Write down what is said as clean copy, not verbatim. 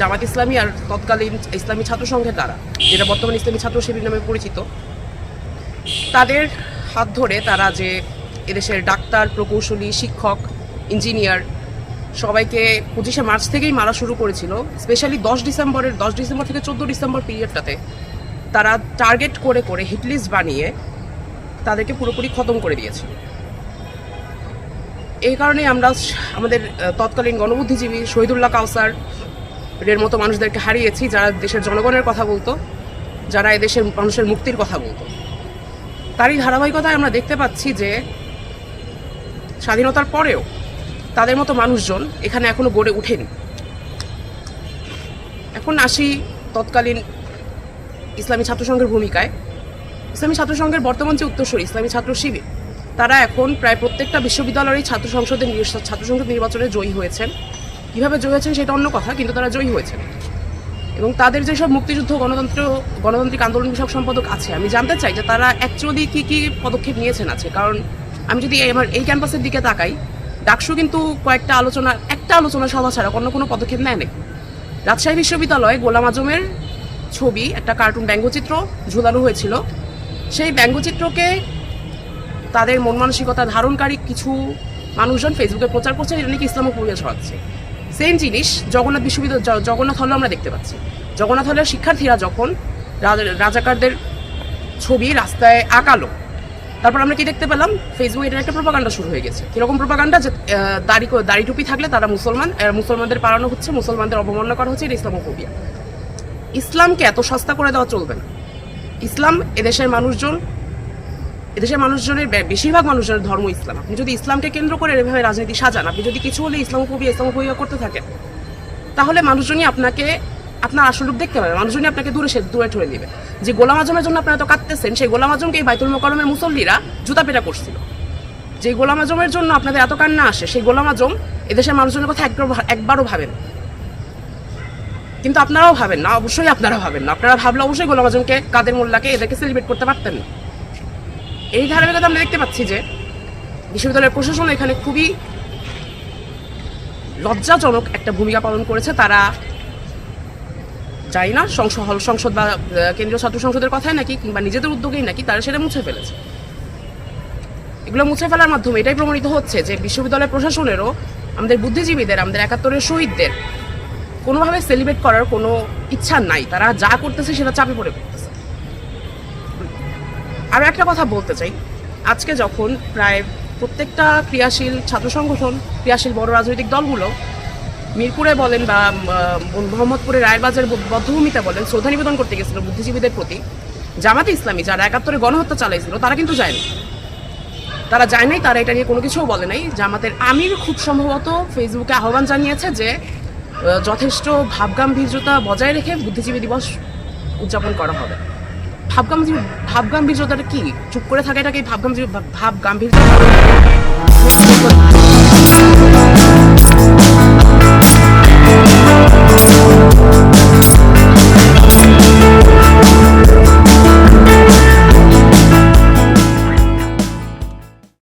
জামাত ইসলামী আর তৎকালীন ইসলামী ছাত্র সংঘের দ্বারা, যেটা বর্তমানে ইসলামী ছাত্র শিবির নামে পরিচিত, তাদের হাত ধরে তারা যে এদেশের ডাক্তার, প্রকৌশলী, শিক্ষক, ইঞ্জিনিয়ার সবাইকে 25শে মার্চ থেকেই মারা শুরু করেছিল। স্পেশালি 10 ডিসেম্বর থেকে 14 ডিসেম্বর পিরিয়ডটাতে তারা টার্গেট করে করে হিটলিস্ট বানিয়ে তাদেরকে পুরোপুরি খতম করে দিয়েছে। এই কারণে আমরা আমাদের তৎকালীন গণবুদ্ধিজীবী শহীদুল্লাহ কাউসার এর মতো মানুষদেরকে হারিয়েছি, যারা দেশের জনগণের কথা বলতো, যারা এদেশের মানুষের মুক্তির কথা বলতো। তারই ধারাবাহিকতায় আমরা দেখতে পাচ্ছি যে স্বাধীনতার পরেও তাদের মতো মানুষজন এখানে এখনো গড়ে ওঠেনি। এখন আসি তৎকালীন ইসলামী ছাত্র সংঘের ভূমিকায়। ইসলামী ছাত্র সংঘের বর্তমান যে উত্তরসূরি ইসলামী ছাত্র শিবির, তারা এখন প্রায় প্রত্যেকটা বিশ্ববিদ্যালয়ের ছাত্র সংসদ নির্বাচনে জয়ী হয়েছেন। কীভাবে জয়ী হয়েছেন সেটা অন্য কথা, কিন্তু তারা জয়ী হয়েছেন। এবং তাদের যেসব মুক্তিযুদ্ধ গণতান্ত্রিক আন্দোলন বিষয়ক সম্পাদক আছে, আমি জানতে চাই যে তারা অ্যাকচুয়ালি কী কী পদক্ষেপ নিয়েছেন আছে। কারণ আমি যদি আমার এই ক্যাম্পাসের দিকে তাকাই, ডাকসু কিন্তু একটা আলোচনা সভা ছাড়া অন্য কোনো পদক্ষেপ নেয় নাই। রাজশাহী বিশ্ববিদ্যালয়ে গোলাম আজমের ছবি, একটা কার্টুন ব্যঙ্গচিত্র ঝুলানো হয়েছিল। সেই ব্যঙ্গচিত্রকে তাদের মন মানসিকতা ধারণকারী কিছু মানুষজন ফেসবুকে প্রচার করছে, এটা নাকি ইসলামোফোবিয়া ছড়াচ্ছে। সেম জিনিস জগন্নাথ হলেও আমরা দেখতে পাচ্ছি। জগন্নাথ হলের শিক্ষার্থীরা যখন রাজাকারদের ছবি রাস্তায় আঁকালো, তারপর আমরা কি দেখতে পেলাম, ফেসবুকে এটার একটা প্রোপাগান্ডা শুরু হয়ে গেছে। কিরকম প্রোপাগান্ডা? যে দাড়ি টুপি থাকলে তারা মুসলমান, মুসলমানদের পালানো হচ্ছে, মুসলমানদের অবমাননা করা হচ্ছে, এটা ইসলামোফোবিয়া। ইসলামকে এত সস্তা করে দেওয়া চলবে না। ইসলাম এদেশের মানুষজনের বেশিরভাগ মানুষজনের ধর্ম ইসলাম। আপনি যদি ইসলামকে কেন্দ্র করে এভাবে রাজনীতি সাজান, আপনি যদি কিছু হলে ইসলামোফোবিয়া করতে থাকেন, তাহলে মানুষজনই আপনার আসল রূপ দেখতে পাবে। মানুষজনই আপনাকে দূরে ঠরে দিবে। যে গোলাম আজমের জন্য আপনারা এত কাঁদতেছেন, সেই গোলাম আজমকে এই বাইতুল মোকাররমের মুসল্লিরা জুতা পেটা করছিল। যে গোলাম আজমের জন্য আপনাদের এত কান্না আসে, সেই গোলাম আজম এদেশের মানুষজনের কথা একবারও ভাবেন। কিন্তু আপনারাও ভাবেন না, অবশ্যই আপনারা ভাবেন না। আপনারা ভাবলে অবশ্যই গোলাম আজমকে, কাদের মোল্লাকে, এদেরকে সেলিব্রেট করতে পারতেন না। এই ধারাবাহিকতা আমরা দেখতে পাচ্ছি যে বিশ্ববিদ্যালয়ের প্রশাসন এখানে খুবই লজ্জাজনক একটা ভূমিকা পালন করেছে। তারা জানি না সংসদ বা কেন্দ্রীয় ছাত্র সংসদের কথাই নাকি, কিংবা নিজেদের উদ্যোগেই নাকি তারা সেটা মুছে ফেলেছে। এগুলো মুছে ফেলার মাধ্যমে এটাই প্রমাণিত হচ্ছে যে বিশ্ববিদ্যালয়ের প্রশাসনেরও আমাদের বুদ্ধিজীবীদের, আমাদের 71-এর শহীদদের কোনোভাবে সেলিব্রেট করার কোনো ইচ্ছা নাই। তারা যা করতেছে সেটা চাপে পড়ে করতেছে। আরও একটা কথা বলতে চাই, আজকে যখন প্রায় প্রত্যেকটা ক্রিয়াশীল ছাত্র সংগঠন, ক্রিয়াশীল বড় রাজনৈতিক দলগুলো মিরপুরে বলেন বা মোহাম্মদপুরের রায়েরবাজার বদ্ধভূমিতে বলেন শ্রদ্ধা নিবেদন করতে গেছিল বুদ্ধিজীবীদের প্রতি, জামাতে ইসলামী যারা 71-এ গণহত্যা চালাইছিল তারা কিন্তু যায়নি। তারা যায় নাই, তারা এটা নিয়ে কোনো কিছুও বলে নাই। জামাতের আমির খুব সম্ভবত ফেসবুকে আহ্বান জানিয়েছে যে যথেষ্ট ভাবগাম্ভীর্যতা বজায় রেখে বুদ্ধিজীবী দিবস উদযাপন করা হবে। ভাবগাম্ভীর্যতাটা কি? চুপ করে থাকা এটাকে ভাবগাম্ভীর্য